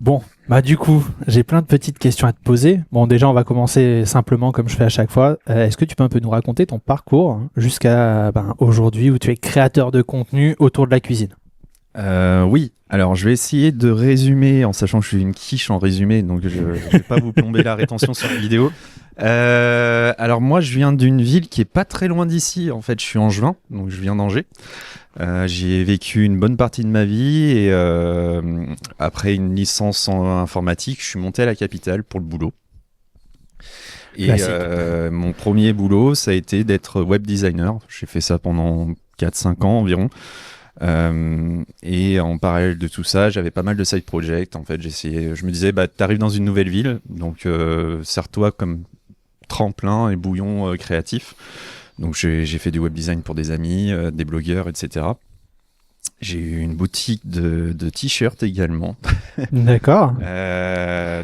Bon, bah du coup, j'ai plein de petites questions à te poser. Bon, déjà, on va commencer simplement comme je fais à chaque fois. Est-ce que tu peux un peu nous raconter ton parcours jusqu'à aujourd'hui où tu es créateur de contenu autour de la cuisine? Oui, alors je vais essayer de résumer en sachant que je suis une quiche en résumé, donc je ne vais pas vous plomber la rétention sur la vidéo. Alors moi je viens d'une ville qui est pas très loin d'ici, en fait je suis angevin, donc je viens d'Angers. J'y ai vécu une bonne partie de ma vie et après une licence en informatique, je suis monté à la capitale pour le boulot. Et mon premier boulot, ça a été d'être web designer. J'ai fait ça pendant 4-5 ans environ. Et en parallèle de tout ça, j'avais pas mal de side projects. En fait, je me disais, t'arrives dans une nouvelle ville, donc sers-toi comme tremplin et bouillon créatif. Donc j'ai fait du web design pour des amis, des blogueurs, etc. J'ai eu une boutique de t-shirts également. D'accord.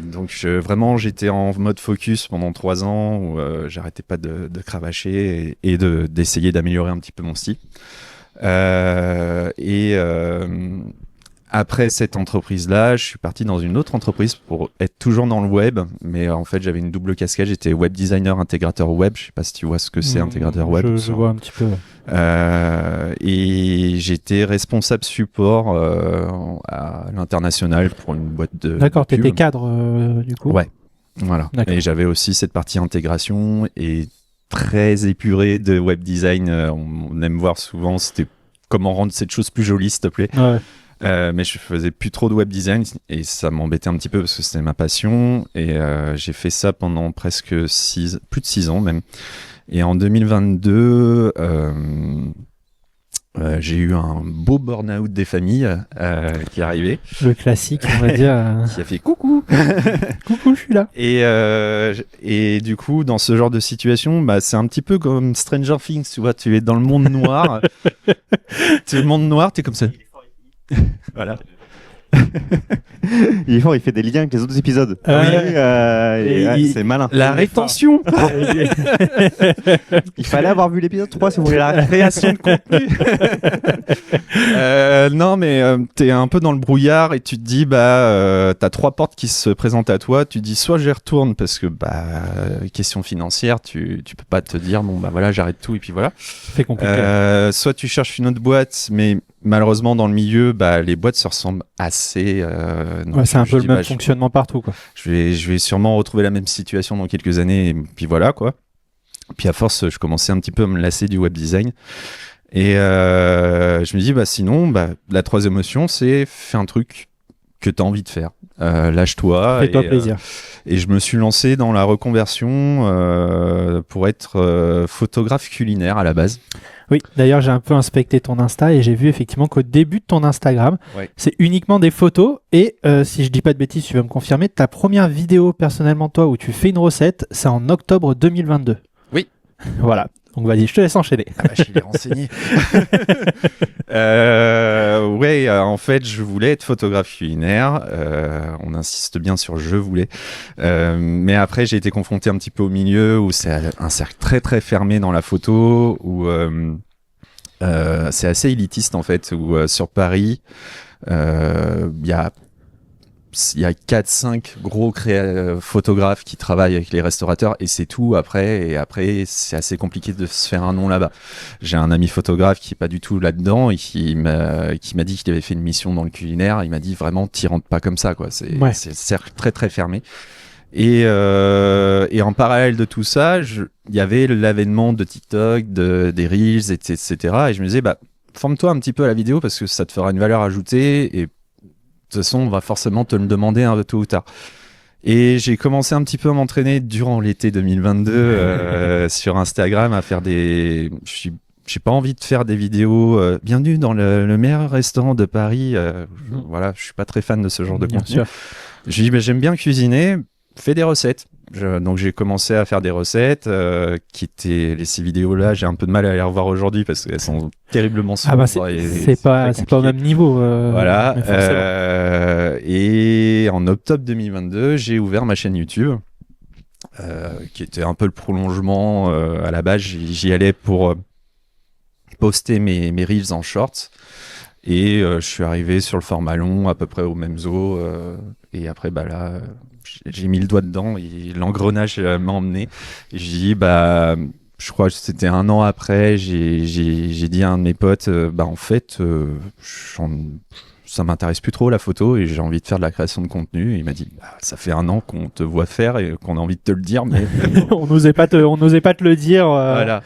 Donc vraiment, j'étais en mode focus pendant 3 ans où j'arrêtais pas de cravacher et d'essayer d'améliorer un petit peu mon style. Après cette entreprise-là, je suis parti dans une autre entreprise pour être toujours dans le web, mais en fait j'avais une double casquette, j'étais web designer, intégrateur web, je sais pas si tu vois ce que c'est intégrateur web. Je vois un petit peu. Et j'étais responsable support à l'international pour une boîte de D'accord, tu pub. étais cadre du coup. Ouais, voilà. D'accord. Et j'avais aussi cette partie intégration et très épuré de web design. On aime voir souvent, c'était comment rendre cette chose plus jolie, s'il te plaît. Ouais. Mais je faisais plus trop de web design et ça m'embêtait un petit peu parce que c'était ma passion. Et j'ai fait ça pendant presque plus de 6 ans même. Et en 2022, j'ai eu un beau burn-out des familles qui est arrivé. Le classique, on va dire. Qui a fait coucou. Coucou, je suis là. Et du coup, dans ce genre de situation, c'est un petit peu comme Stranger Things, tu vois, tu es dans le monde noir. Tu es le monde noir, tu es comme ça. Voilà. Il est fort, il fait des liens avec les autres épisodes. C'est malin. La rétention. Il fallait avoir vu l'épisode 3 si vous voulez la création de contenu. Non, mais t'es un peu dans le brouillard et tu te dis, t'as 3 portes qui se présentent à toi. Tu te dis, soit j'y retourne parce que, question financière, tu peux pas te dire, voilà, j'arrête tout et puis voilà. C'est compliqué. Soit tu cherches une autre boîte, mais malheureusement, dans le milieu, les boîtes se ressemblent assez. C'est un peu le même fonctionnement partout, quoi. Je vais sûrement retrouver la même situation dans quelques années, et puis voilà, quoi. Puis à force, je commençais un petit peu à me lasser du web design. Et je me dis, sinon, la troisième option, c'est fais un truc que tu as envie de faire. Lâche-toi. Fais-toi plaisir. Et je me suis lancé dans la reconversion pour être photographe culinaire à la base. Oui, d'ailleurs, j'ai un peu inspecté ton Insta et j'ai vu effectivement qu'au début de ton Instagram, c'est uniquement des photos. Et si je dis pas de bêtises, tu vas me confirmer, ta première vidéo personnellement, toi, où tu fais une recette, c'est en octobre 2022. Oui. Voilà. Donc vas-y, je te laisse enchaîner. Je l'ai renseigné. En fait, je voulais être photographe culinaire. On insiste bien sur je voulais. Mais après, j'ai été confronté un petit peu au milieu où c'est un cercle très très fermé dans la photo, où c'est assez élitiste en fait, où sur Paris, il y a 4-5 gros photographes qui travaillent avec les restaurateurs et c'est tout après. Et après, c'est assez compliqué de se faire un nom là-bas. J'ai un ami photographe qui est pas du tout là-dedans et qui m'a dit qu'il avait fait une mission dans le culinaire. Il m'a dit vraiment, t'y rentres pas comme ça, quoi. C'est un cercle très très fermé. Et en parallèle de tout ça, il y avait l'avènement de TikTok, des Reels, etc. Et je me disais, forme-toi un petit peu à la vidéo parce que ça te fera une valeur ajoutée et de toute façon, on va forcément te le demander tôt ou tard. Et j'ai commencé un petit peu à m'entraîner durant l'été 2022 sur Instagram à faire j'ai pas envie de faire des vidéos bienvenue dans le meilleur restaurant de Paris. Voilà, je suis pas très fan de ce genre de contenu. J'ai dit, j'aime bien cuisiner, fais des recettes. Donc j'ai commencé à faire des recettes ces vidéos-là, j'ai un peu de mal à les revoir aujourd'hui parce qu'elles sont terriblement sombres. C'est pas au même niveau. Voilà. Et en octobre 2022, j'ai ouvert ma chaîne YouTube, qui était un peu le prolongement. À la base, j'y allais pour poster mes reels en shorts. Et je suis arrivé sur le format long, à peu près aux mêmes eaux. Et après, là, j'ai mis le doigt dedans et l'engrenage m'a emmené. Et j'ai dit, je crois que c'était 1 an après, j'ai dit à un de mes potes, en fait, ça m'intéresse plus trop la photo et j'ai envie de faire de la création de contenu. Et il m'a dit, ça fait 1 an qu'on te voit faire et qu'on a envie de te le dire, mais on n'osait pas te le dire. Voilà.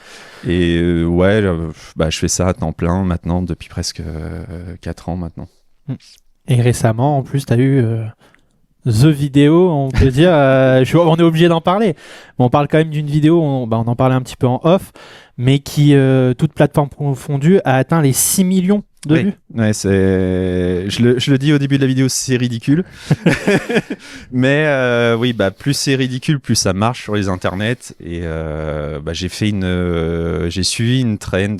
Et je fais ça à temps plein maintenant depuis presque 4 ans maintenant. Et récemment, en plus, tu as eu The Vidéo, on peut dire. On est obligé d'en parler. On parle quand même d'une vidéo, on en parlait un petit peu en off, mais qui, toute plateforme confondue, a atteint les 6 millions de vues. Ouais, je le dis au début de la vidéo, c'est ridicule. Mais plus c'est ridicule, plus ça marche sur les internets. Et j'ai suivi une trend.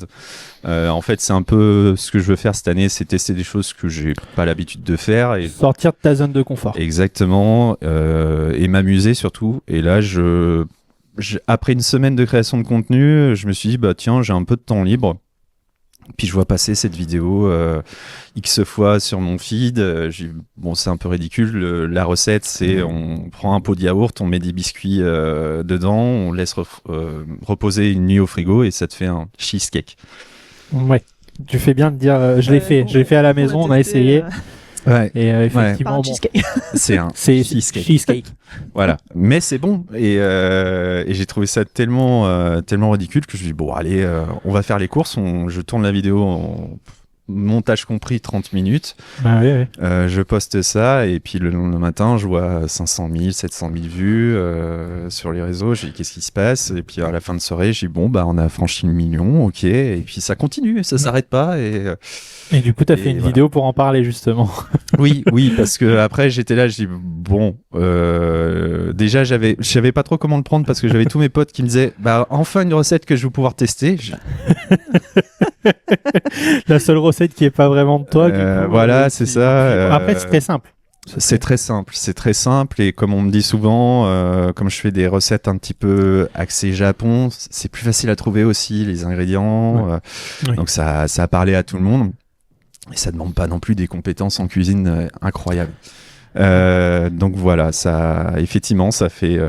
En fait, c'est un peu ce que je veux faire cette année, c'est tester des choses que j'ai pas l'habitude de faire. Et sortir de ta zone de confort. Exactement. Et m'amuser surtout. Et là, après une semaine de création de contenu, je me suis dit, tiens, j'ai un peu de temps libre. Puis je vois passer cette vidéo X fois sur mon feed. C'est un peu ridicule. La recette, c'est on prend un pot de yaourt, on met des biscuits dedans, on laisse reposer une nuit au frigo et ça te fait un cheesecake. Ouais, tu fais bien de dire. Je l'ai fait à la maison, on a essayé. Ouais. Et effectivement, c'est un cheesecake. Voilà, mais c'est bon et j'ai trouvé ça tellement ridicule que je me dis allez, on va faire les courses, je tourne la vidéo en montage compris 30 minutes. Oui. Je poste ça et puis le lendemain matin, je vois 500 000, 700 000 vues sur les réseaux. J'ai dit qu'est-ce qui se passe et puis à la fin de soirée, j'ai dit on a franchi le million, ok, et puis ça continue, ça s'arrête pas et du coup, tu as fait une vidéo pour en parler, justement. Oui, parce que après j'étais là, je dis déjà je savais pas trop comment le prendre parce que j'avais tous mes potes qui me disaient enfin une recette que je vais pouvoir tester. La seule recette qui est pas vraiment de toi. Voilà, c'est ça. Après, c'est très simple. C'est très simple et comme on me dit souvent, comme je fais des recettes un petit peu axées Japon, c'est plus facile à trouver aussi les ingrédients. Oui. Donc ça a parlé à tout le monde. Et ça demande pas non plus des compétences en cuisine incroyables. Donc voilà, effectivement, ça fait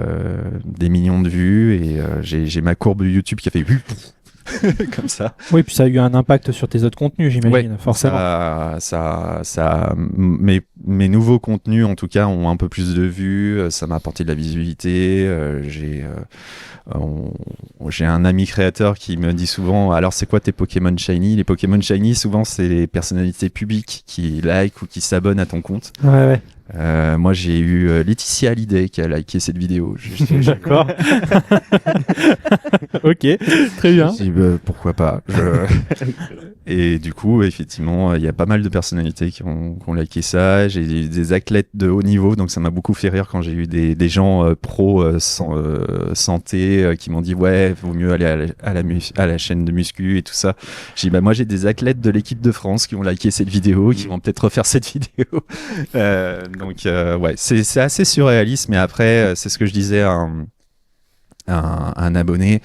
des millions de vues et j'ai ma courbe YouTube qui a fait comme ça. Oui, puis ça a eu un impact sur tes autres contenus, j'imagine, forcément. Mes nouveaux contenus, en tout cas, ont un peu plus de vues. Ça m'a apporté de la visibilité. J'ai un ami créateur qui me dit souvent, alors c'est quoi tes Pokémon Shiny? Les Pokémon Shiny, souvent, c'est les personnalités publiques qui like ou qui s'abonnent à ton compte. Ouais. Moi, j'ai eu Laetitia Hallyday qui a liké cette vidéo. D'accord. Ok, très bien. Je dis, pourquoi pas. Et du coup, effectivement, il y a pas mal de personnalités qui ont liké ça. J'ai des athlètes de haut niveau, donc ça m'a beaucoup fait rire quand j'ai eu des gens pro santé qui m'ont dit vaut mieux aller à la chaîne de muscu et tout ça. J'ai dit moi j'ai des athlètes de l'équipe de France qui ont liké cette vidéo, qui vont peut-être refaire cette vidéo. Donc c'est assez surréaliste, mais après c'est ce que je disais à un abonné.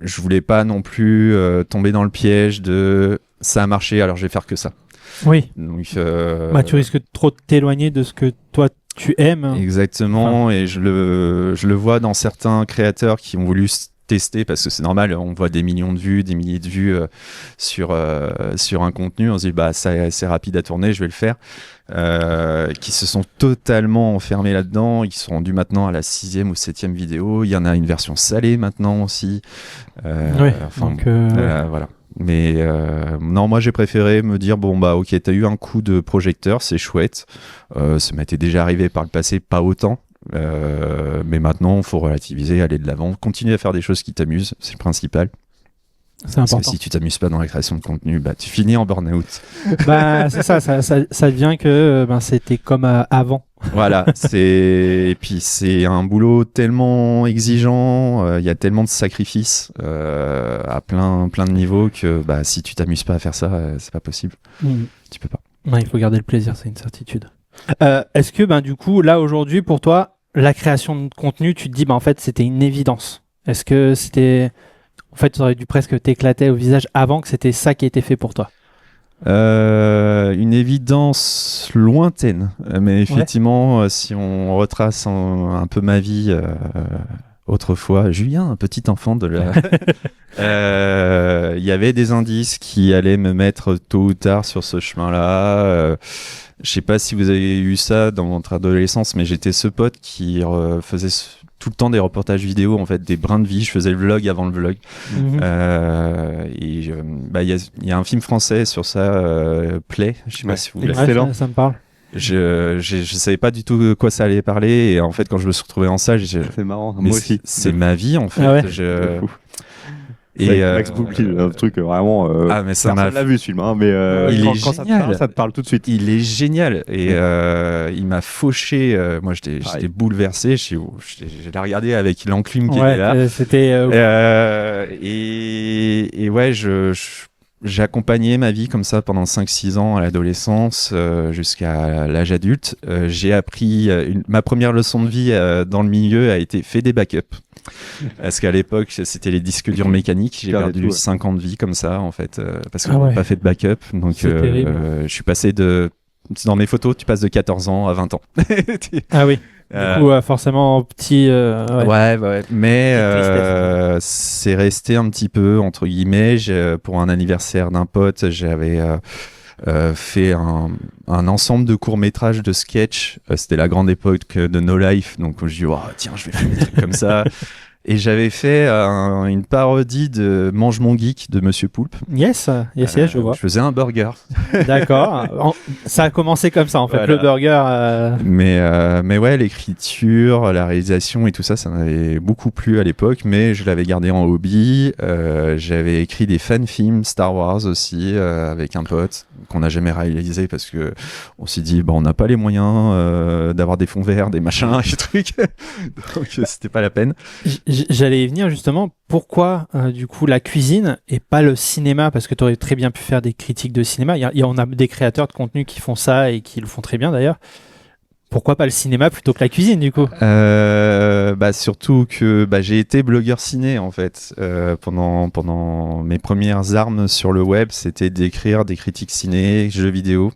Je voulais pas non plus tomber dans le piège de ça a marché, alors je vais faire que ça. Oui. Donc, tu risques trop de t'éloigner de ce que toi tu aimes. Exactement, et je le vois dans certains créateurs qui ont voulu tester, parce que c'est normal, on voit des millions de vues, des milliers de vues sur un contenu, on se dit c'est rapide à tourner, je vais le faire, qui se sont totalement enfermés là-dedans, ils sont rendus maintenant à la 6e ou 7e vidéo, il y en a une version salée maintenant aussi. Voilà. Mais non, moi j'ai préféré me dire ok, t'as eu un coup de projecteur, c'est chouette, ça m'était déjà arrivé par le passé, pas autant. Mais maintenant, il faut relativiser, aller de l'avant, continuer à faire des choses qui t'amusent, c'est le principal. C'est important. Parce que si tu t'amuses pas dans la création de contenu, tu finis en burn-out. C'est ça devient que c'était comme avant. Voilà, et puis c'est un boulot tellement exigeant, il y a tellement de sacrifices à plein de niveaux que si tu t'amuses pas à faire ça, c'est pas possible. Tu peux pas. Il faut garder le plaisir, c'est une certitude. Est-ce que du coup là aujourd'hui pour toi la création de contenu, tu te dis en fait c'était une évidence? Est-ce que c'était en fait, tu aurais dû presque t'éclater au visage avant que c'était ça qui était fait pour toi? Une évidence lointaine, mais effectivement, si on retrace un peu ma vie autrefois, Julien, un petit enfant de la... Il y avait des indices qui allaient me mettre tôt ou tard sur ce chemin-là. Je sais pas si vous avez eu ça dans votre adolescence, mais j'étais ce pote qui faisait tout le temps des reportages vidéo, en fait, des brins de vie. Je faisais le vlog avant le vlog. Il y a un film français sur ça, Play. Je sais pas si vous l'avez. Ça me parle. Je savais pas du tout de quoi ça allait parler, et en fait quand je me suis retrouvé en salle, c'est marrant, moi aussi. C'est ma vie en fait. Ah ouais. Et Max Boublil, un truc vraiment. Mais ça m'a l'a vu ce film, hein, mais quand ça te parle tout de suite. Il est génial, et il m'a fauché. Moi j'étais bouleversé. J'ai l'ai regardé avec l'enclume qui était là. C'était. Et ouais, j'ai accompagné ma vie comme ça pendant 5-6 ans à l'adolescence jusqu'à l'âge adulte. J'ai appris ma première leçon de vie dans le milieu a été fait des backups. Parce qu'à l'époque, c'était les disques durs mécaniques. J'ai perdu 5 ans de vie comme ça, en fait, parce que je n'ai pas fait de backup. Donc, je suis passé dans mes photos, tu passes de 14 ans à 20 ans. Ah oui. Du coup, forcément, petit. Ouais. Mais c'est resté un petit peu, entre guillemets. Pour un anniversaire d'un pote, j'avais fait un ensemble de courts-métrages de sketch. C'était la grande époque de No Life. Donc, je dis, tiens, je vais faire des trucs comme ça. Et j'avais fait une parodie de Mange mon geek de Monsieur Poulpe. Yes, je vois. Je faisais un burger. D'accord. Ça a commencé comme ça, en fait, le burger. Mais ouais, l'écriture, la réalisation et tout ça, ça m'avait beaucoup plu à l'époque, mais je l'avais gardé en hobby. J'avais écrit des fan-films Star Wars aussi avec un pote qu'on n'a jamais réalisé parce que on s'est dit, on n'a pas les moyens d'avoir des fonds verts, des machins et des trucs. Donc c'était pas la peine. J'allais y venir justement, pourquoi du coup la cuisine et pas le cinéma, parce que tu aurais très bien pu faire des critiques de cinéma, on a des créateurs de contenu qui font ça et qui le font très bien d'ailleurs. Pourquoi pas le cinéma plutôt que la cuisine du coup? Surtout que j'ai été blogueur ciné en fait pendant mes premières armes sur le web, c'était d'écrire des critiques ciné, jeux vidéo.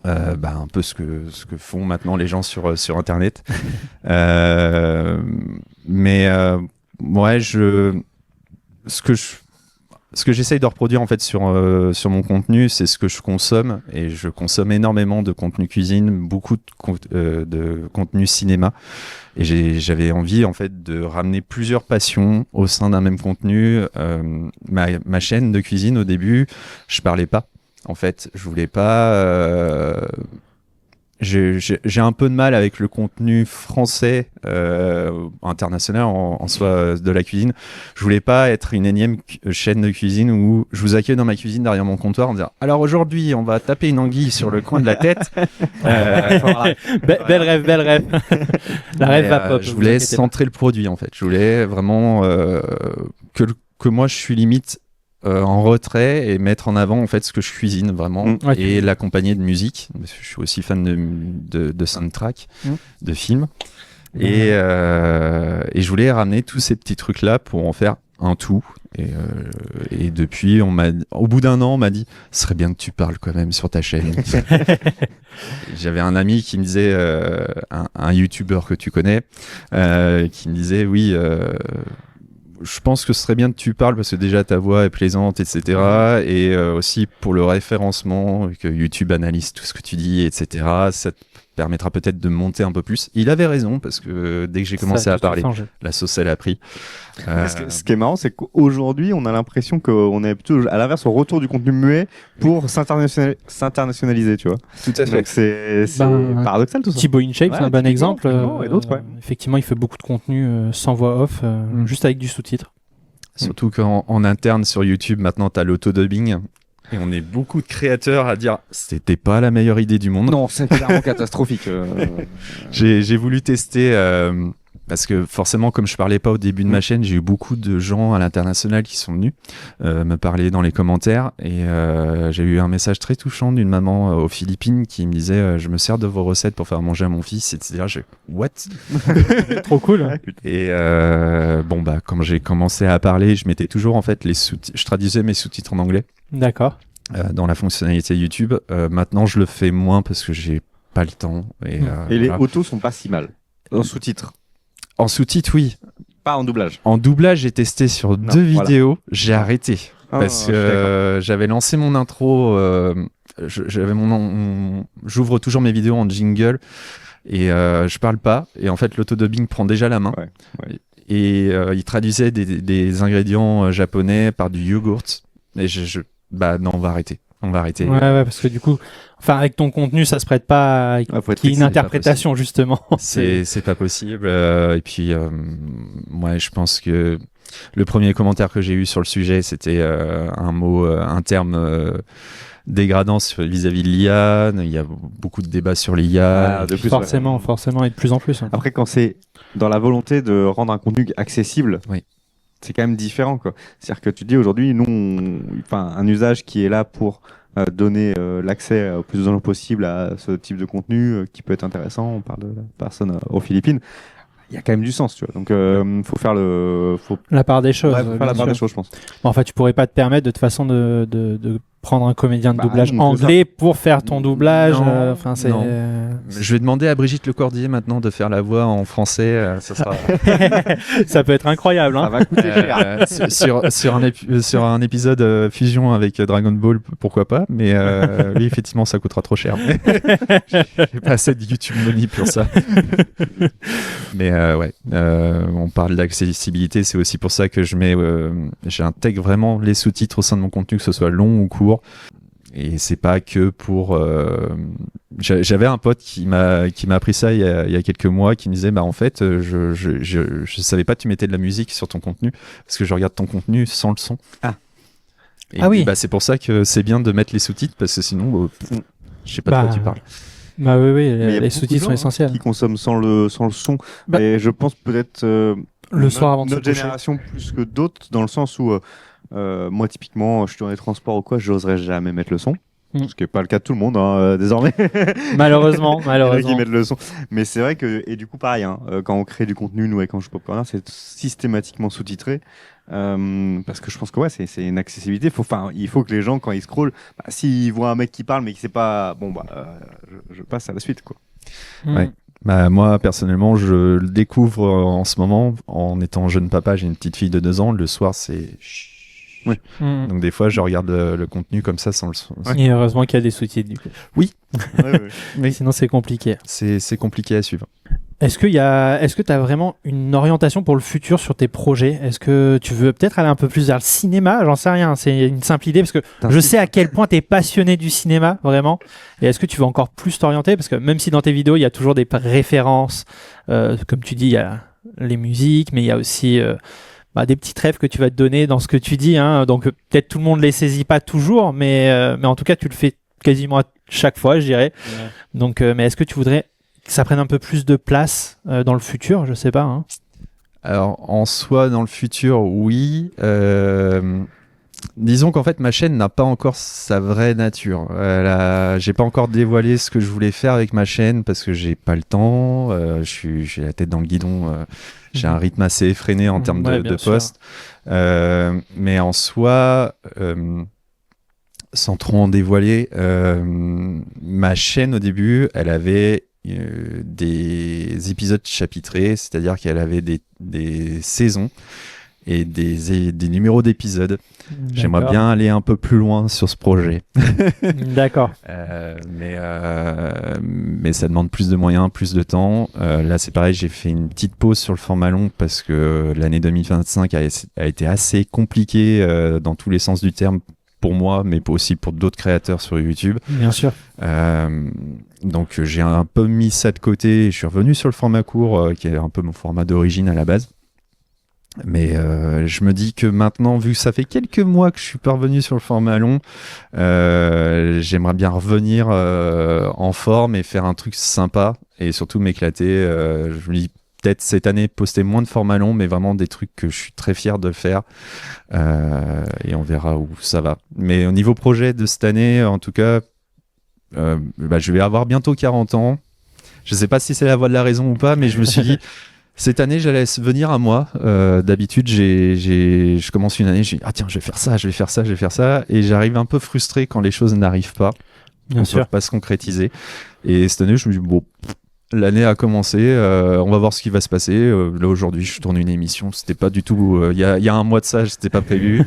Un peu ce que font maintenant les gens sur internet. Ce que j'essaye de reproduire en fait sur mon contenu, c'est ce que je consomme, et je consomme énormément de contenu cuisine, beaucoup de contenu cinéma, et j'avais envie en fait de ramener plusieurs passions au sein d'un même contenu. Ma chaîne de cuisine au début, je parlais pas. En fait, je voulais pas. J'ai un peu de mal avec le contenu français, international en soi de la cuisine. Je voulais pas être une énième chaîne de cuisine où je vous accueille dans ma cuisine derrière mon comptoir en disant alors aujourd'hui on va taper une anguille sur le coin de la tête. Belle rêve. La rêve va pop. Je voulais centrer le produit en fait. Je voulais vraiment que moi je suis limite en retrait et mettre en avant en fait ce que je cuisine vraiment et l'accompagner de musique parce que je suis aussi fan de soundtrack de films et je voulais ramener tous ces petits trucs là pour en faire un tout et depuis au bout d'un an on m'a dit ce serait bien que tu parles quand même sur ta chaîne. J'avais un ami qui me disait un youtubeur que tu connais qui me disait oui je pense que ce serait bien que tu parles parce que déjà ta voix est plaisante, etc. Et aussi pour le référencement, que YouTube analyse tout ce que tu dis, etc. Ça te permettra peut-être de monter un peu plus. Il avait raison parce que dès que j'ai commencé à parler, la sauce elle a pris. Ce qui est marrant, c'est qu'aujourd'hui, on a l'impression qu'on est plutôt à l'inverse au retour du contenu muet pour s'internationaliser, tu vois. Tout à fait. Donc c'est paradoxal tout ça. Thibaut InShape, c'est un bon exemple. Et d'autres, effectivement, il fait beaucoup de contenu sans voix off, juste avec du sous-titre. Surtout qu'en interne sur YouTube, maintenant, tu as l'auto-dubbing. Et on est beaucoup de créateurs à dire c'était pas la meilleure idée du monde. Non, c'est clairement catastrophique. J'ai voulu tester parce que forcément, comme je parlais pas au début de ma chaîne, j'ai eu beaucoup de gens à l'international qui sont venus me parler dans les commentaires, et j'ai eu un message très touchant d'une maman aux Philippines qui me disait je me sers de vos recettes pour faire manger à mon fils, etc. What? Trop cool. Et quand j'ai commencé à parler, je mettais toujours en fait je traduisais mes sous-titres en anglais. D'accord. Dans la fonctionnalité YouTube. Maintenant, je le fais moins parce que j'ai pas le temps. Et les autos sont pas si mal. En sous-titres. En sous-titres, oui. Pas en doublage. En doublage, j'ai testé sur 2 vidéos. J'ai arrêté parce que j'avais lancé mon intro. J'ouvre toujours mes vidéos en jingle et je parle pas. Et en fait, l'autodubbing prend déjà la main. Et il traduisait des ingrédients japonais par du yogourt. Et non, on va arrêter. Ouais, parce que du coup, avec ton contenu, ça se prête pas à qu'il y ait une interprétation, justement. C'est pas possible. Et puis, moi, je pense que le premier commentaire que j'ai eu sur le sujet, c'était un terme dégradant vis-à-vis de l'IA. Il y a beaucoup de débats sur l'IA. Forcément, et de plus en plus. Après, quand c'est dans la volonté de rendre un contenu accessible, c'est quand même différent, quoi. C'est-à-dire que tu dis aujourd'hui, nous, un usage qui est là pour donner l'accès au plus de gens possible à ce type de contenu qui peut être intéressant. On parle de la personne aux Philippines. Il y a quand même du sens, tu vois. Donc, faut faire la part des choses. Faut faire la part des choses, je pense. Bon, tu pourrais pas te permettre de toute façon de prendre un comédien de doublage anglais pour faire ton doublage. Je vais demander à Brigitte Lecordier maintenant de faire la voix en français. Ça sera... ça peut être incroyable. Hein. Ça va coûter cher. sur un épisode fusion avec Dragon Ball, pourquoi pas. Mais oui, effectivement, ça coûtera trop cher. J'ai pas assez de YouTube money pour ça. Mais on parle d'accessibilité. C'est aussi pour ça que j'intègre vraiment les sous-titres au sein de mon contenu, que ce soit long ou court. Et c'est pas que pour j'avais un pote qui m'a appris ça il y a quelques mois, qui me disait en fait je savais pas que tu mettais de la musique sur ton contenu parce que je regarde ton contenu sans le son. Oui, c'est pour ça que c'est bien de mettre les sous-titres, parce que sinon je sais pas de quoi tu parles. Les sous-titres sont essentiels. Qui consomment sans le son. Et je pense peut-être le soir avant de se coucher. Notre génération plus que d'autres, dans le sens où moi, typiquement, je suis dans les transports ou quoi, j'oserais jamais mettre le son. Ce qui n'est pas le cas de tout le monde, désormais. Malheureusement. Qui mettent le son. Mais c'est vrai que, et du coup, pareil, quand on crée du contenu, nous, avec Ange Popcorn, c'est systématiquement sous-titré. Parce que je pense que c'est une accessibilité. Il faut que les gens, quand ils scrollent, s'ils voient un mec qui parle mais qui sait pas, je passe à la suite, quoi. Ouais. Moi, personnellement, je le découvre en ce moment en étant jeune papa. J'ai une petite fille de 2 ans. Le soir, c'est... Donc des fois, je regarde le contenu comme ça sans le son. Et heureusement qu'il y a des sous-titres, du coup. Oui. Mais sinon, c'est compliqué. C'est compliqué à suivre. Est-ce que tu as vraiment une orientation pour le futur sur tes projets? Est-ce que tu veux peut-être aller un peu plus vers le cinéma? J'en sais rien, c'est une simple idée, parce que je sais à quel point tu es passionné du cinéma, vraiment. Et est-ce que tu veux encore plus t'orienter? Parce que même si dans tes vidéos, il y a toujours des références, comme tu dis, il y a les musiques, mais il y a aussi des petits rêves que tu vas te donner dans ce que tu dis. Donc peut-être tout le monde ne les saisit pas toujours, mais en tout cas, tu le fais quasiment à chaque fois, je dirais. Ouais. Donc, mais est-ce que tu voudrais que ça prenne un peu plus de place dans le futur? Je sais pas. Alors, en soi, dans le futur, oui. Disons qu'en fait, ma chaîne n'a pas encore sa vraie nature. J'ai pas encore dévoilé ce que je voulais faire avec ma chaîne parce que j'ai pas le temps. J'ai la tête dans le guidon. J'ai un rythme assez effréné en termes de posts. Mais en soi, sans trop en dévoiler, ma chaîne au début, elle avait des épisodes chapitrés, c'est-à-dire qu'elle avait des saisons et des numéros d'épisodes. J'aimerais bien aller un peu plus loin sur ce projet. D'accord. Mais ça demande plus de moyens, plus de temps. Là, c'est pareil, j'ai fait une petite pause sur le format long parce que l'année 2025 a été assez compliquée dans tous les sens du terme pour moi, mais aussi pour d'autres créateurs sur YouTube. Bien sûr. Donc, j'ai un peu mis ça de côté. Je suis revenu sur le format court, qui est un peu mon format d'origine à la base. Mais je me dis que maintenant, vu que ça fait quelques mois que je suis pas revenu sur le format long, j'aimerais bien revenir en forme et faire un truc sympa et surtout m'éclater. Je me dis, peut-être cette année poster moins de formats longs, mais vraiment des trucs que je suis très fier de faire. Et on verra où ça va. Mais au niveau projet de cette année, en tout cas, je vais avoir bientôt 40 ans. Je sais pas si c'est la voie de la raison ou pas, mais je me suis dit, cette année, j'allais venir à moi. D'habitude, je commence une année, je dis, ah tiens, je vais faire ça, je vais faire ça, je vais faire ça. Et j'arrive un peu frustré quand les choses n'arrivent pas. Bien sûr. Ne peuvent pas se concrétiser. Et cette année, je me dis, bon, l'année a commencé, on va voir ce qui va se passer. Là, aujourd'hui, je tourne une émission. C'était pas du tout. Il y a un mois de ça, c'était pas prévu.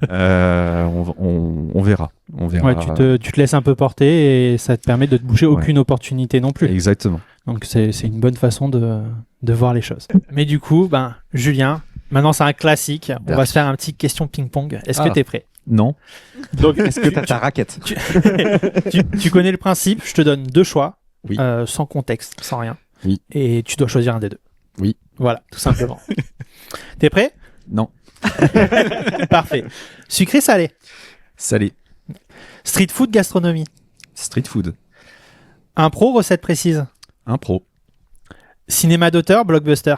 On verra. Ouais, tu te laisses un peu porter et ça te permet de te boucher aucune opportunité non plus. Exactement. Donc, c'est une bonne façon de voir les choses. Mais du coup, Julien, maintenant, c'est un classique. On va se faire un petit question ping-pong. Est-ce que tu es prêt? Non. Donc, est-ce que tu as ta raquette? Tu connais le principe. Je te donne 2 choix. Oui. Sans contexte, sans rien. Oui. Et tu dois choisir un des 2. Oui. Voilà, tout simplement. T'es prêt? Non. Parfait. Sucré, salé? Salé. Street food, gastronomie? Street food. Impro, recette précise? Impro. Cinéma d'auteur, blockbuster?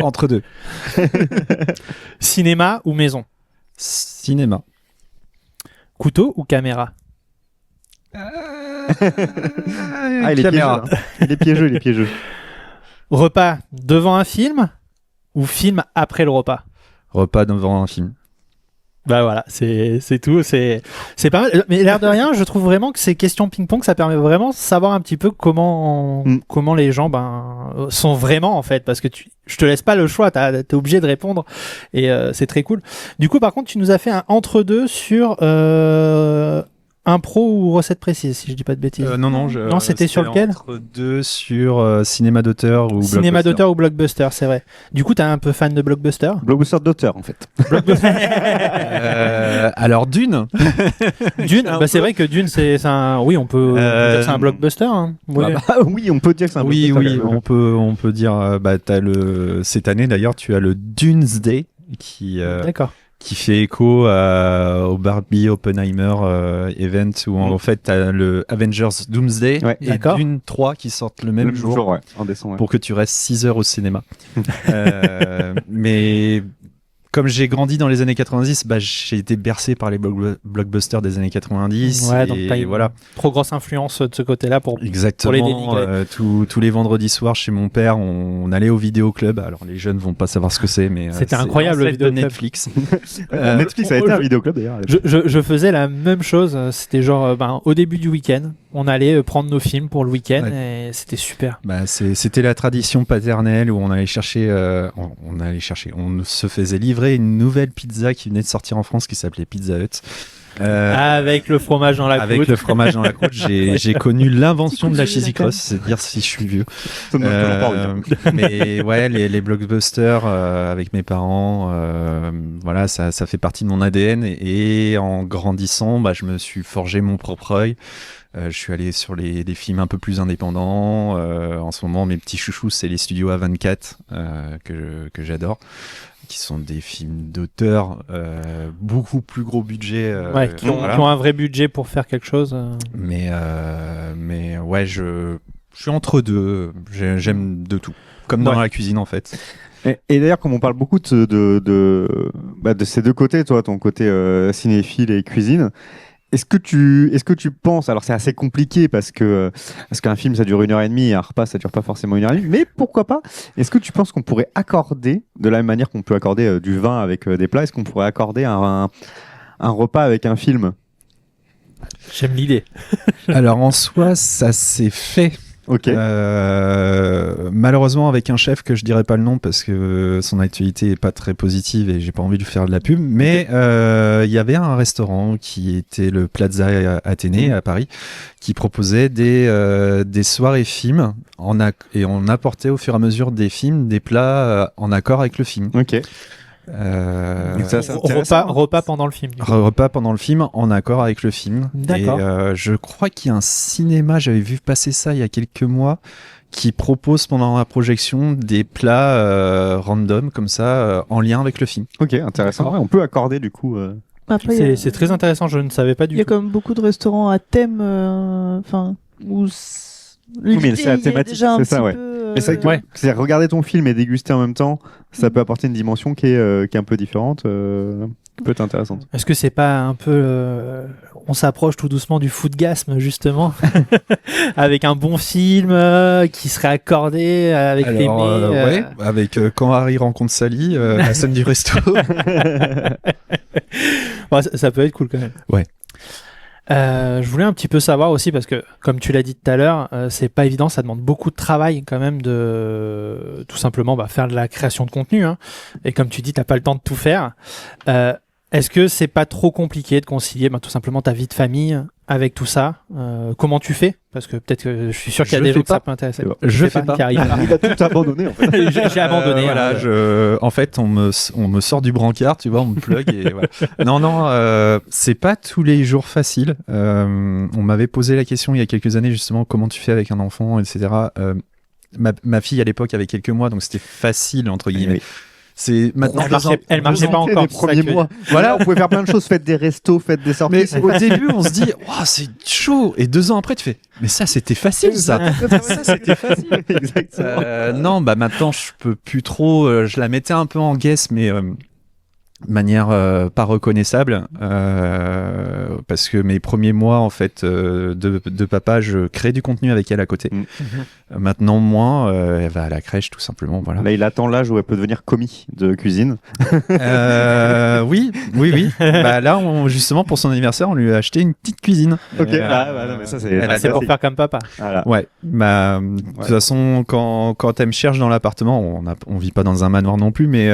Entre deux. Cinéma ou maison? Cinéma. Couteau ou caméra? Il est caméra. Piégeux, il est piégeux. Repas devant un film ou film après le repas? Repas devant un film. Bah voilà, c'est tout, c'est pas mal. Mais l'air de rien, je trouve vraiment que ces questions ping-pong, ça permet vraiment de savoir un petit peu comment les gens sont vraiment en fait, parce que je te laisse pas le choix, t'es obligé de répondre et c'est très cool. Du coup, par contre, tu nous as fait un entre-deux sur impro ou recette précise, si je dis pas de bêtises. Non, c'était sur lequel? Entre deux sur cinéma d'auteur ou cinéma d'auteur ou blockbuster, c'est vrai. Du coup, t'es un peu fan de blockbuster? Blockbuster d'auteur, en fait. Alors Dune. Dune, c'est vrai que Dune, c'est un. Oui, on peut dire que c'est un blockbuster. Hein. Oui. Oui, on peut dire que c'est un blockbuster. Oui, on peut dire. T'as cette année d'ailleurs, tu as le Dunesday D'accord. Qui fait écho au Barbie Oppenheimer event où en fait t'as le Avengers Doomsday et Dune 3 qui sortent le même jour en décembre, pour que tu restes 6 heures au cinéma. Mais comme j'ai grandi dans les années 90, j'ai été bercé par les blockbusters des années 90. Ouais, donc et voilà. Trop grosse influence de ce côté-là pour les dénigrer. Tous les vendredis soirs chez mon père, on allait au vidéoclub. Alors les jeunes vont pas savoir ce que c'est, mais c'était incroyable le vidéoclub. Netflix. Netflix a été un vidéoclub d'ailleurs. Je faisais la même chose. C'était genre au début du week-end, on allait prendre nos films pour le week-end et c'était super. C'était la tradition paternelle où on allait chercher, on se faisait livrer une nouvelle pizza qui venait de sortir en France qui s'appelait Pizza Hut. Avec le fromage dans la croûte. Avec le fromage dans la croûte, j'ai connu l'invention de la cheesy cross, c'est dire si je suis vieux. Mais ouais, les blockbusters avec mes parents, voilà, ça fait partie de mon ADN et en grandissant, je me suis forgé mon propre œil. Je suis allé sur des films un peu plus indépendants. En ce moment, mes petits chouchous, c'est les studios A24 que j'adore, qui sont des films d'auteur beaucoup plus gros budget. Qui ont un vrai budget pour faire quelque chose. Mais ouais, je suis entre deux. J'aime de tout. Comme dans la cuisine, en fait. Et d'ailleurs, comme on parle beaucoup de ces deux côtés, toi, ton côté cinéphile et cuisine, est-ce que tu penses, alors c'est assez compliqué parce qu'un film ça dure 1h30 et un repas ça dure pas forcément 1h30, mais pourquoi pas, est-ce que tu penses qu'on pourrait accorder, de la même manière qu'on peut accorder du vin avec des plats, est-ce qu'on pourrait accorder un repas avec un film? J'aime l'idée. Alors en soi, ça s'est fait. Ok. Malheureusement avec un chef que je dirais pas le nom parce que son actualité est pas très positive et j'ai pas envie de lui faire de la pub, mais il y avait un restaurant qui était le Plaza Athénée à Paris qui proposait des soirées films et on apportait au fur et à mesure des films des plats en accord avec le film. Ok. Repas pendant le film. Repas pendant le film en accord avec le film. D'accord. Et je crois qu'il y a un cinéma, j'avais vu passer ça il y a quelques mois, qui propose pendant la projection des plats random comme ça en lien avec le film. Ok, intéressant. Ouais, on peut accorder du coup. Après, c'est très intéressant, je ne savais pas du tout. Il y a comme beaucoup de restaurants à thème, où mais c'est la thématique, c'est ça, ouais. Mais c'est vrai que regarder ton film et déguster en même temps, ça peut apporter une dimension qui est un peu différente, qui peut être intéressante. Est-ce que c'est pas un peu... on s'approche tout doucement du foodgasme, justement, avec un bon film qui serait accordé avec les mets, avec quand Harry rencontre Sally, la scène du resto. Bon, ça peut être cool quand même. Ouais. Je voulais un petit peu savoir aussi, parce que comme tu l'as dit tout à l'heure, c'est pas évident, ça demande beaucoup de travail quand même de tout simplement faire de la création de contenu, hein. Et comme tu dis, t'as pas le temps de tout faire. Est-ce que c'est pas trop compliqué de concilier tout simplement ta vie de famille avec tout ça? Comment tu fais? Parce que peut-être que je suis sûr qu'il y a des gens que ça peut intéresser. Je fais pas. Il a tout abandonné en fait. J'ai abandonné. Voilà, en fait, on me sort du brancard, tu vois, on me plug et voilà. Non, c'est pas tous les jours facile. On m'avait posé la question il y a quelques années justement, comment tu fais avec un enfant, etc. Ma fille à l'époque avait quelques mois, donc c'était facile entre guillemets. Oui. C'est maintenant elle marchait pas encore les premiers mois. Voilà, on pouvait faire plein de choses, faites des restos, faites des sorties. Mais au début, on se dit, c'est chaud. Et 2 ans après, tu fais, mais ça, c'était facile, ça. Ça, c'était facile. Exactement. Non, maintenant, je peux plus trop. Je la mettais un peu en guess, mais de manière pas reconnaissable, parce que mes premiers mois en fait de papa, je crée du contenu avec elle à côté. Maintenant moins, elle va à la crèche tout simplement, voilà. Là il attend l'âge où elle peut devenir commis de cuisine. Oui. Là justement pour son anniversaire on lui a acheté une petite cuisine. Ok. Non, mais ça c'est pour faire comme papa. Voilà. Ouais. De toute façon quand elle me cherche dans l'appartement, on vit pas dans un manoir non plus, mais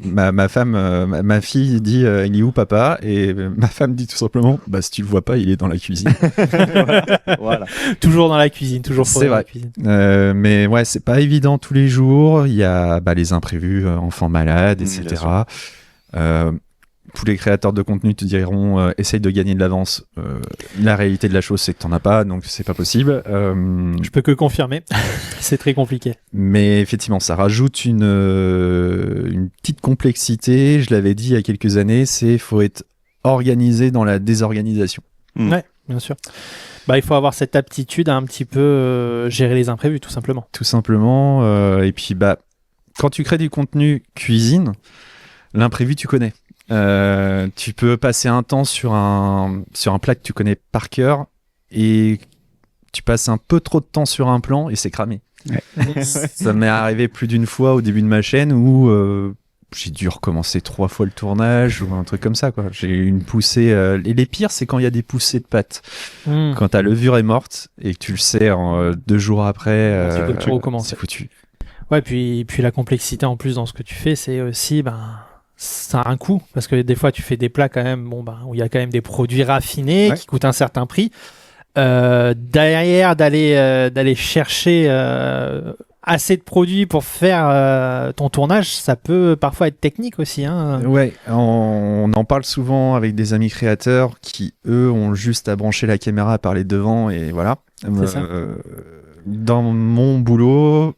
ma femme ma fille dit il est où papa, et ma femme dit tout simplement si tu le vois pas il est dans la cuisine. Voilà. Toujours dans la cuisine, toujours c'est vrai. Dans la cuisine. Mais ouais, c'est pas évident tous les jours, il y a les imprévus, enfants malades, etc. Tous les créateurs de contenu te diront essaye de gagner de l'avance. La réalité de la chose, c'est que t'en as pas, donc c'est pas possible. Je peux que confirmer, c'est très compliqué. Mais effectivement, ça rajoute une petite complexité. Je l'avais dit il y a quelques années, faut être organisé dans la désorganisation. Ouais, bien sûr. Il faut avoir cette aptitude à un petit peu gérer les imprévus, tout simplement. Tout simplement. Et puis, quand tu crées du contenu cuisine, l'imprévu, tu connais. Tu peux passer un temps sur un plat que tu connais par cœur et tu passes un peu trop de temps sur un plan et c'est cramé. Ouais. Ça m'est arrivé plus d'une fois au début de ma chaîne où j'ai dû recommencer 3 fois le tournage ou un truc comme ça, quoi. J'ai eu une poussée. Et les pires, c'est quand il y a des poussées de pâtes. Quand ta levure est morte et que tu le sais 2 jours après, c'est foutu. Ouais, puis la complexité en plus dans ce que tu fais, c'est aussi ça a un coût, parce que des fois tu fais des plats quand même où il y a quand même des produits raffinés qui coûtent un certain prix. Derrière d'aller chercher assez de produits pour faire ton tournage, ça peut parfois être technique aussi, hein. Ouais, on en parle souvent avec des amis créateurs qui eux ont juste à brancher la caméra, à parler devant et voilà. C'est ça. Dans mon boulot,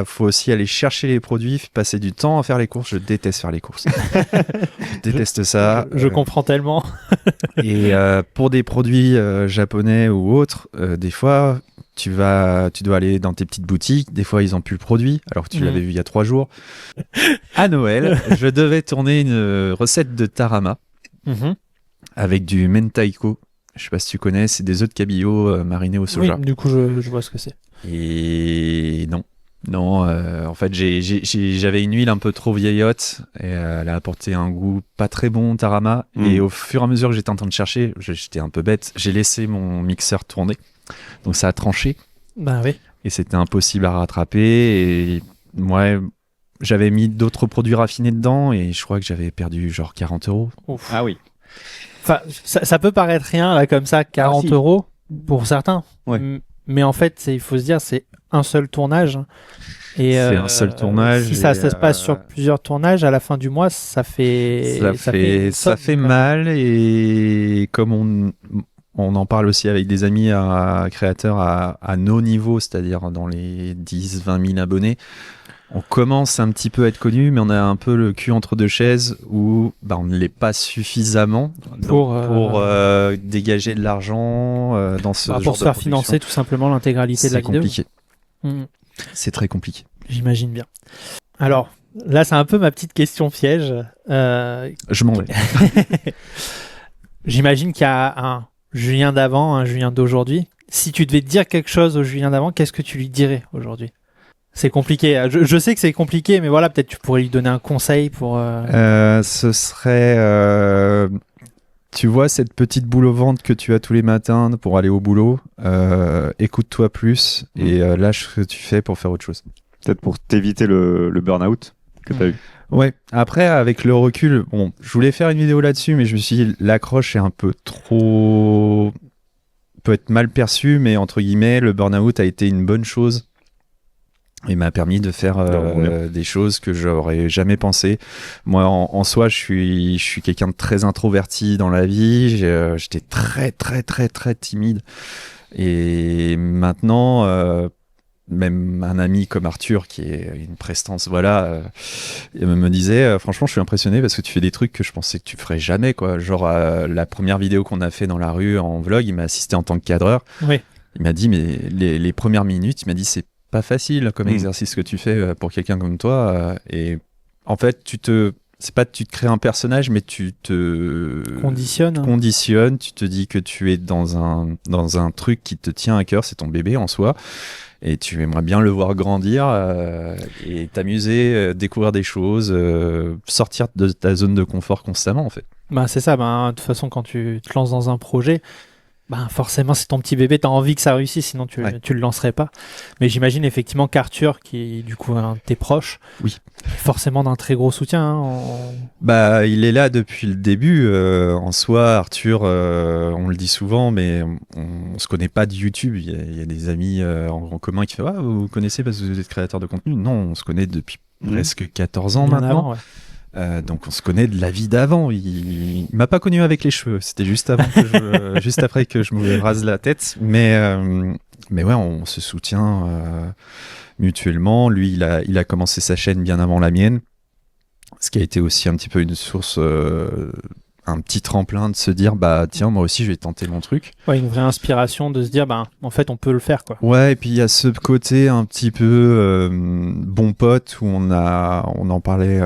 faut aussi aller chercher les produits, passer du temps à faire les courses. Je déteste faire les courses. Je déteste ça. Je comprends tellement. Et pour des produits japonais ou autres, des fois, tu dois aller dans tes petites boutiques. Des fois, ils n'ont plus le produit, alors que tu l'avais vu il y a 3 jours. À Noël, je devais tourner une recette de tarama avec du mentaiko. Je sais pas si tu connais, c'est des œufs de cabillaud marinés au soja. Oui, du coup, je vois ce que c'est. Et non, en fait, j'avais une huile un peu trop vieillotte et elle a apporté un goût pas très bon tarama. Et au fur et à mesure que j'étais en train de chercher, j'étais un peu bête, j'ai laissé mon mixeur tourner. Donc ça a tranché. Oui. Et c'était impossible à rattraper. Et moi, j'avais mis d'autres produits raffinés dedans et je crois que j'avais perdu genre 40 €. Ouf. Ah oui. Enfin, ça peut paraître rien, là, comme ça, 40 € pour certains. Ouais. Mais en fait, il faut se dire, c'est un seul tournage. Et c'est un seul tournage. Si ça se passe sur plusieurs tournages, à la fin du mois, ça fait mal. Et comme on en parle aussi avec des amis créateurs à nos niveaux, c'est-à-dire dans les 10-20 000 abonnés, On commence un petit peu à être connu, mais on a un peu le cul entre deux chaises où on ne l'est pas suffisamment pour dégager de l'argent dans ce genre pour se faire financer tout simplement l'intégralité de la vidéo. C'est compliqué. C'est très compliqué. J'imagine bien. Alors, là, c'est un peu ma petite question piège. Je m'en vais. J'imagine qu'il y a un Julien d'avant, un Julien d'aujourd'hui. Si tu devais dire quelque chose au Julien d'avant, qu'est-ce que tu lui dirais aujourd'hui ? C'est compliqué. Je sais que c'est compliqué, mais voilà, peut-être tu pourrais lui donner un conseil pour... Ce serait... tu vois cette petite boule au ventre que tu as tous les matins pour aller au boulot, écoute-toi plus et lâche ce que tu fais pour faire autre chose. Peut-être pour t'éviter le burn-out que tu as eu. Ouais, après avec le recul, je voulais faire une vidéo là-dessus, mais je me suis dit l'accroche est un peu trop... peut être mal perçu, mais entre guillemets, le burn-out a été une bonne chose. Il m'a permis de faire des choses que j'aurais jamais pensé. Moi, en soi, je suis quelqu'un de très introverti dans la vie. J'étais très, très, très, très timide. Et maintenant, même un ami comme Arthur, qui est une prestance, me disait, franchement, je suis impressionné parce que tu fais des trucs que je pensais que tu ferais jamais, quoi. Genre, la première vidéo qu'on a fait dans la rue en vlog, il m'a assisté en tant que cadreur. Oui. Il m'a dit, mais les premières minutes, il m'a dit, c'est pas facile comme exercice que tu fais pour quelqu'un comme toi. Et en fait, c'est pas que tu te crées un personnage, mais tu te conditionnes. Tu te dis que tu es dans un truc qui te tient à cœur, c'est ton bébé en soi. Et tu aimerais bien le voir grandir et t'amuser, découvrir des choses, sortir de ta zone de confort constamment, en fait. C'est ça. De toute façon, quand tu te lances dans un projet, forcément, c'est ton petit bébé, tu as envie que ça réussisse, sinon tu le lancerais pas. Mais j'imagine effectivement qu'Arthur, qui est du coup un de tes proches, forcément d'un très gros soutien. Il est là depuis le début. En soi, Arthur, on le dit souvent, mais on se connaît pas de YouTube. Il y a des amis en commun qui font vous connaissez parce que vous êtes créateur de contenu. Non, on se connaît depuis presque 14 ans maintenant. Donc on se connaît de la vie d'avant. Il m'a pas connu avec les cheveux. C'était juste après que je me rase la tête. Mais on se soutient mutuellement. Lui, il a commencé sa chaîne bien avant la mienne, ce qui a été aussi un petit peu une source, un petit tremplin de se dire tiens, moi aussi je vais tenter mon truc. Une vraie inspiration de se dire en fait on peut le faire, quoi. Ouais, et puis il y a ce côté un petit peu bon pote où on en parlait,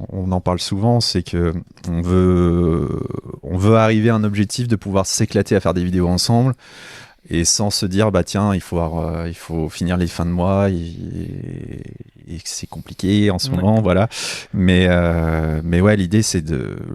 on en parle souvent, c'est que on veut arriver à un objectif de pouvoir s'éclater à faire des vidéos ensemble et sans se dire tiens, il faut finir les fins de mois et que c'est compliqué en ce moment, voilà. Mais ouais, l'idée c'est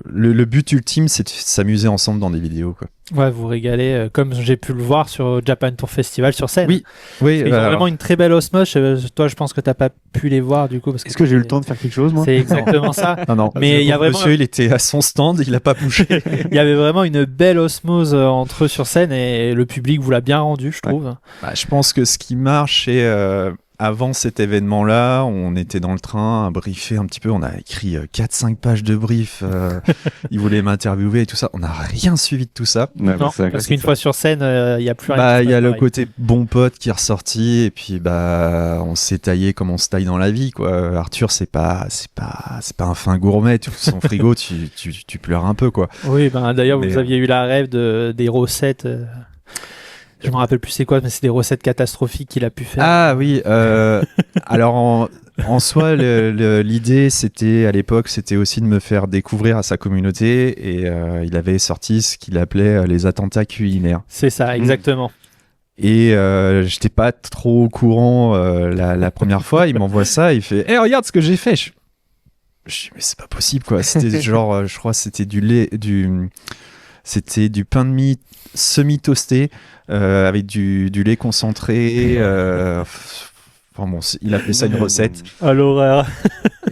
le but ultime, c'est de s'amuser ensemble dans des vidéos, quoi. Ouais, vous régalez, comme j'ai pu le voir sur Japan Tour Festival sur scène. Oui. Ils ont vraiment une très belle osmose. Toi, je pense que t'as pas pu les voir du coup. Est-ce que j'ai eu le temps de faire quelque chose, moi ? C'est exactement ça. Non. Mais il y a vraiment. Monsieur, il était à son stand, il a pas bougé. Il y avait vraiment une belle osmose entre eux sur scène et le public vous l'a bien rendu, je trouve. Je pense que ce qui marche, c'est avant cet événement-là, on était dans le train à briefer un petit peu. On a écrit 4-5 pages de brief. Ils voulaient m'interviewer et tout ça. On n'a rien suivi de tout ça. Non, parce qu'une fois sur scène, il n'y a plus rien. Il y a le côté bon pote qui est ressorti. Et puis, on s'est taillé comme on se taille dans la vie, quoi. Arthur, c'est pas un fin gourmet. Son frigo, tu pleures un peu, quoi. Oui, d'ailleurs, vous aviez eu la rêve des recettes. Je me rappelle plus c'est quoi, mais c'est des recettes catastrophiques qu'il a pu faire. Ah oui, alors en soi, l'idée à l'époque, c'était aussi de me faire découvrir à sa communauté et il avait sorti ce qu'il appelait les attentats culinaires. C'est ça, exactement. Et j'étais pas trop au courant la première fois, il m'envoie ça, il fait hey, regarde ce que j'ai fait. Je dis mais c'est pas possible, quoi. C'était genre, je crois c'était c'était du pain de mie semi-toasté avec du lait concentré. Il appelait ça une recette. À l'horreur.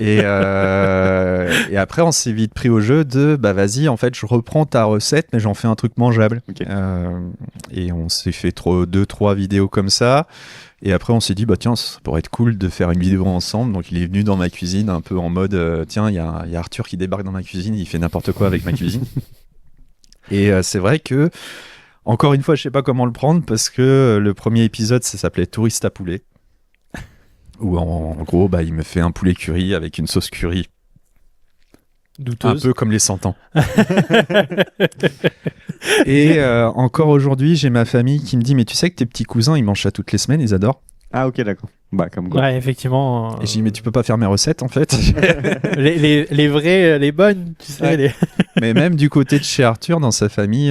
Et après, on s'est vite pris au jeu de vas-y, en fait, je reprends ta recette, mais j'en fais un truc mangeable. Okay. Et on s'est fait 2-3 vidéos comme ça. Et après, on s'est dit, tiens, ça pourrait être cool de faire une vidéo ensemble. Donc, il est venu dans ma cuisine un peu en mode, tiens, il y a Arthur qui débarque dans ma cuisine, il fait n'importe quoi avec ma cuisine. Et c'est vrai que, encore une fois, je sais pas comment le prendre parce que le premier épisode, ça s'appelait Touriste à poulet. où en gros, il me fait un poulet curry avec une sauce curry. Douteuse. Un peu comme les 100 ans. Et encore aujourd'hui, j'ai ma famille qui me dit, mais tu sais que tes petits cousins, ils mangent ça toutes les semaines, ils adorent. Ah ok, d'accord. Comme quoi. Ouais, effectivement. Et j'ai dit, mais tu peux pas faire mes recettes en fait. les vraies, les bonnes, tu sais. Ouais. Mais même du côté de chez Arthur, dans sa famille,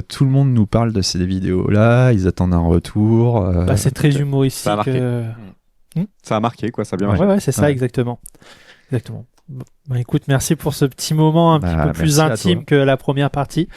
tout le monde nous parle de ces vidéos-là, ils attendent un retour. C'est très humoristique. Ça a marqué. Ça a marqué, quoi, ça a bien marché. Ouais, c'est ça, exactement. Écoute, merci pour ce petit moment un petit peu plus intime que la première partie.